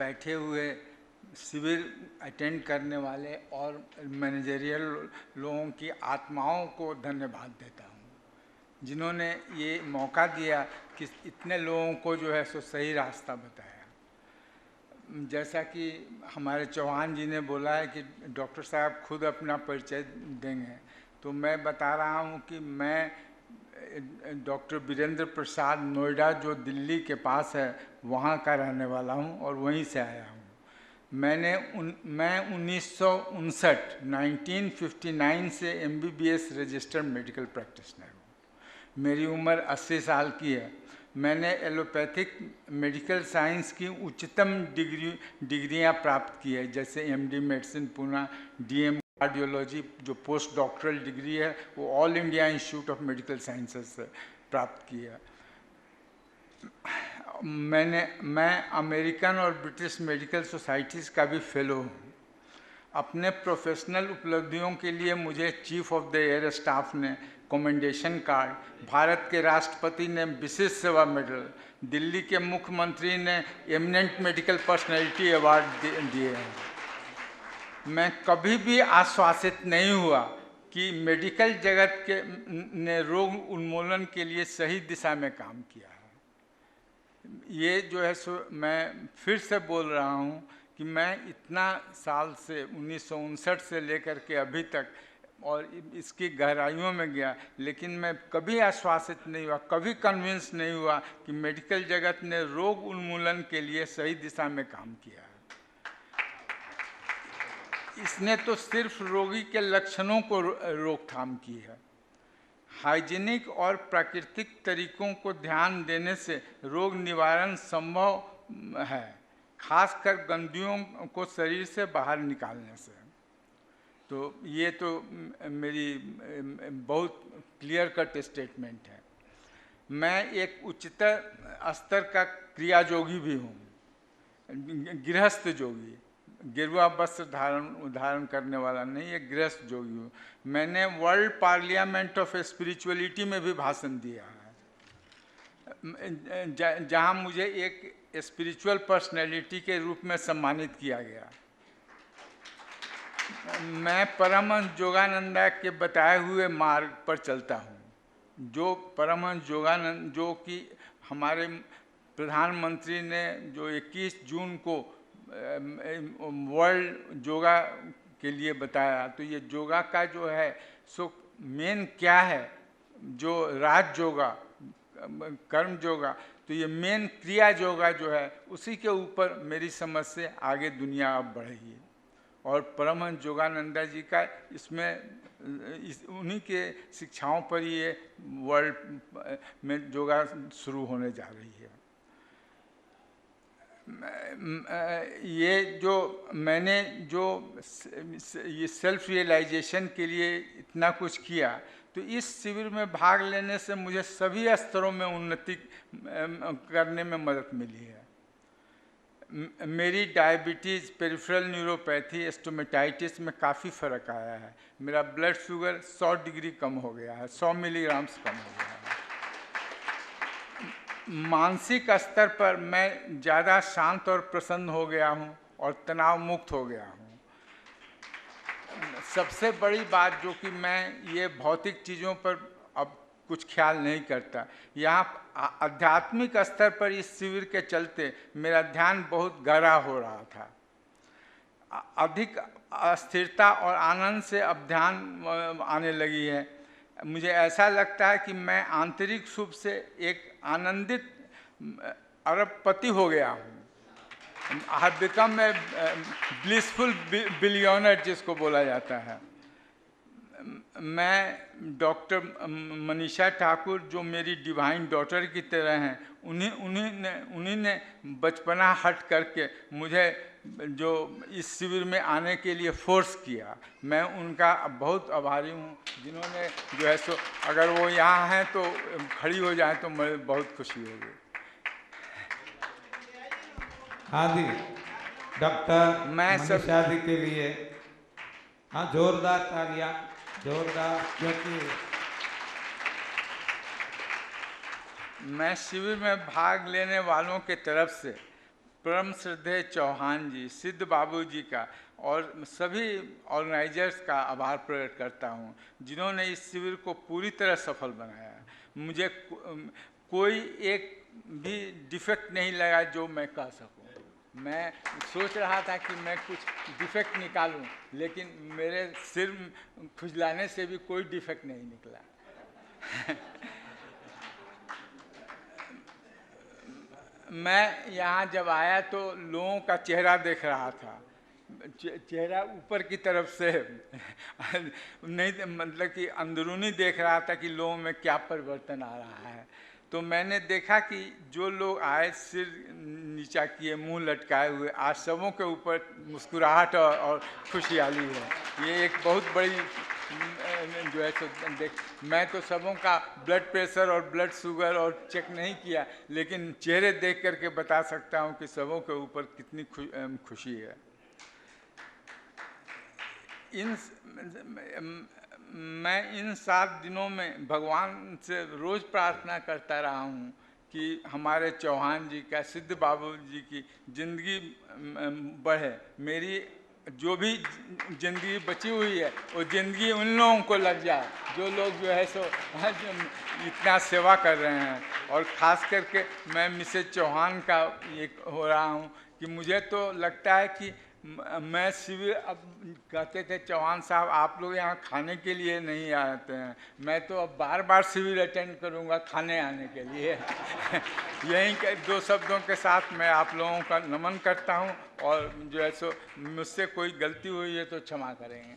बैठे हुए शिविर अटेंड करने वाले और मैनेजरियल लोगों की आत्माओं को धन्यवाद देता हूँ जिन्होंने ये मौका दिया कि इतने लोगों को जो है सो सही रास्ता बताया। जैसा कि हमारे चौहान जी ने बोला है कि डॉक्टर साहब खुद अपना परिचय देंगे, तो मैं बता रहा हूँ कि मैं डॉक्टर वीरेंद्र प्रसाद, नोएडा जो दिल्ली के पास है, वहाँ का रहने वाला हूँ और वहीं से आया हूँ। मैं 1959 से MBBS रजिस्टर्ड मेडिकल प्रैक्टिशनर हूँ। मेरी उम्र 80 साल की है। मैंने एलोपैथिक मेडिकल साइंस की उच्चतम डिग्रियाँ प्राप्त की है, जैसे MD medicine Pune, DM cardiology जो पोस्ट डॉक्टरल डिग्री है वो all India institute of medical sciences से प्राप्त की है। मैं अमेरिकन और ब्रिटिश मेडिकल सोसाइटीज़ का भी फेलो हूँ। अपने प्रोफेशनल उपलब्धियों के लिए मुझे chief of the air staff ने कमेंडेशन कार्ड, भारत के राष्ट्रपति ने विशेष सेवा मेडल, दिल्ली के मुख्यमंत्री ने एमिनेंट मेडिकल पर्सनैलिटी अवार्ड दिए हैं। मैं कभी भी आश्वासित नहीं हुआ कि मेडिकल जगत के ने रोग उन्मूलन के लिए सही दिशा में काम किया है। ये जो है सो मैं फिर से बोल रहा हूँ कि मैं इतना साल से 1959 से लेकर के अभी तक और इसकी गहराइयों में गया, लेकिन मैं कभी आश्वासित नहीं हुआ, कभी कन्विंस नहीं हुआ कि मेडिकल जगत ने रोग उन्मूलन के लिए सही दिशा में काम किया है। इसने तो सिर्फ रोगी के लक्षणों को रोकथाम की है। हाइजीनिक और प्राकृतिक तरीकों को ध्यान देने से रोग निवारण संभव है, खासकर गंदगियों को शरीर से बाहर निकालने से। तो ये तो मेरी बहुत क्लियर कट स्टेटमेंट है। मैं एक उच्चतर स्तर का क्रियायोगी भी हूँ, गृहस्थ योगी, गेरुआ वस्त्र धारण करने वाला नहीं, एक गृहस्थ योगी हूँ। मैंने वर्ल्ड पार्लियामेंट ऑफ स्पिरिचुअलिटी में भी भाषण दिया है, जहाँ मुझे एक स्पिरिचुअल पर्सनैलिटी के रूप में सम्मानित किया गया। मैं परमहंस योगानंदा के बताए हुए मार्ग पर चलता हूँ, जो परमहंस योगानंद, जो कि हमारे प्रधानमंत्री ने जो 21 जून को वर्ल्ड योगा के लिए बताया। तो ये योगा का जो है सो मेन क्या है, जो राज योगा, कर्म योगा, तो ये मेन क्रिया योगा जो है उसी के ऊपर मेरी समझ से आगे दुनिया अब बढ़ रही है। और परमहंस योगानंदा जी का इसमें उन्हीं के शिक्षाओं पर ये वर्ल्ड में योगा शुरू होने जा रही है। ये जो मैंने जो ये सेल्फ रियलाइजेशन के लिए इतना कुछ किया, तो इस शिविर में भाग लेने से मुझे सभी स्तरों में उन्नति करने में मदद मिली है। मेरी डायबिटीज़, पेरिफेरल न्यूरोपैथी, स्टोमेटाइटिस में काफ़ी फ़र्क आया है। मेरा ब्लड शुगर 100 डिग्री कम हो गया है, 100 मिलीग्राम्स कम हो गया है। मानसिक स्तर पर मैं ज़्यादा शांत और प्रसन्न हो गया हूँ और तनाव मुक्त हो गया हूँ। सबसे बड़ी बात जो कि मैं ये भौतिक चीज़ों पर अब कुछ ख्याल नहीं करता। यहाँ आध्यात्मिक स्तर पर इस शिविर के चलते मेरा ध्यान बहुत गहरा हो रहा था। अधिक स्थिरता और आनंद से अब ध्यान आने लगी है। मुझे ऐसा लगता है कि मैं आंतरिक रूप से एक आनंदित अरबपति हो गया हूँ। I have become a blissful billionaire जिसको बोला जाता है। मैं डॉक्टर मनीषा ठाकुर जो मेरी डिवाइन डॉटर की तरह हैं, उन्हीं ने बचपना हट करके मुझे जो इस शिविर में आने के लिए फोर्स किया। मैं उनका बहुत आभारी हूँ, जिन्होंने जो है सो अगर वो यहाँ हैं तो खड़ी हो जाए तो मुझे बहुत खुशी होगी। हाँ जी, डॉक्टर मनीषा जी के लिए हाँ जोरदार तालियां, जोरदार, क्योंकि मैं शिविर में भाग लेने वालों के तरफ से परम श्रद्धेय चौहान जी, सिद्ध बाबू जी का और सभी ऑर्गेनाइजर्स का आभार प्रकट करता हूँ, जिन्होंने इस शिविर को पूरी तरह सफल बनाया। मुझे कोई एक भी डिफेक्ट नहीं लगा जो मैं कह सकूं। मैं सोच रहा था कि मैं कुछ डिफेक्ट निकालूं, लेकिन मेरे सिर खुजलाने से भी कोई डिफेक्ट नहीं निकला। मैं यहाँ जब आया तो लोगों का चेहरा देख रहा था, चेहरा ऊपर की तरफ से नहीं, मतलब कि अंदरूनी देख रहा था कि लोगों में क्या परिवर्तन आ रहा है। तो मैंने देखा कि जो लोग आए सिर नीचा किए, मुंह लटकाए हुए, आज सबों के ऊपर मुस्कुराहट और खुशहाली है। ये एक बहुत बड़ी जो है, तो मैं तो सबों का ब्लड प्रेशर और ब्लड शुगर और चेक नहीं किया, लेकिन चेहरे देख करके बता सकता हूँ कि सबों के ऊपर कितनी खुशी है। मैं इन 7 दिनों में भगवान से रोज़ प्रार्थना करता रहा हूँ कि हमारे चौहान जी का, सिद्ध बाबू जी की ज़िंदगी बढ़े। मेरी जो भी ज़िंदगी बची हुई है वो ज़िंदगी उन लोगों को लग जाए जो लोग जो है सो इतना सेवा कर रहे हैं। और ख़ास करके मैं मिसेज चौहान का ये हो रहा हूँ कि मुझे तो लगता है कि मैं शिविर, अब कहते थे चौहान साहब आप लोग यहाँ खाने के लिए नहीं आते हैं, मैं तो अब बार बार शिविर अटेंड करूँगा खाने आने के लिए। यहीं के 2 शब्दों के साथ मैं आप लोगों का नमन करता हूँ, और जो है सो मुझसे कोई गलती हुई है तो क्षमा करेंगे।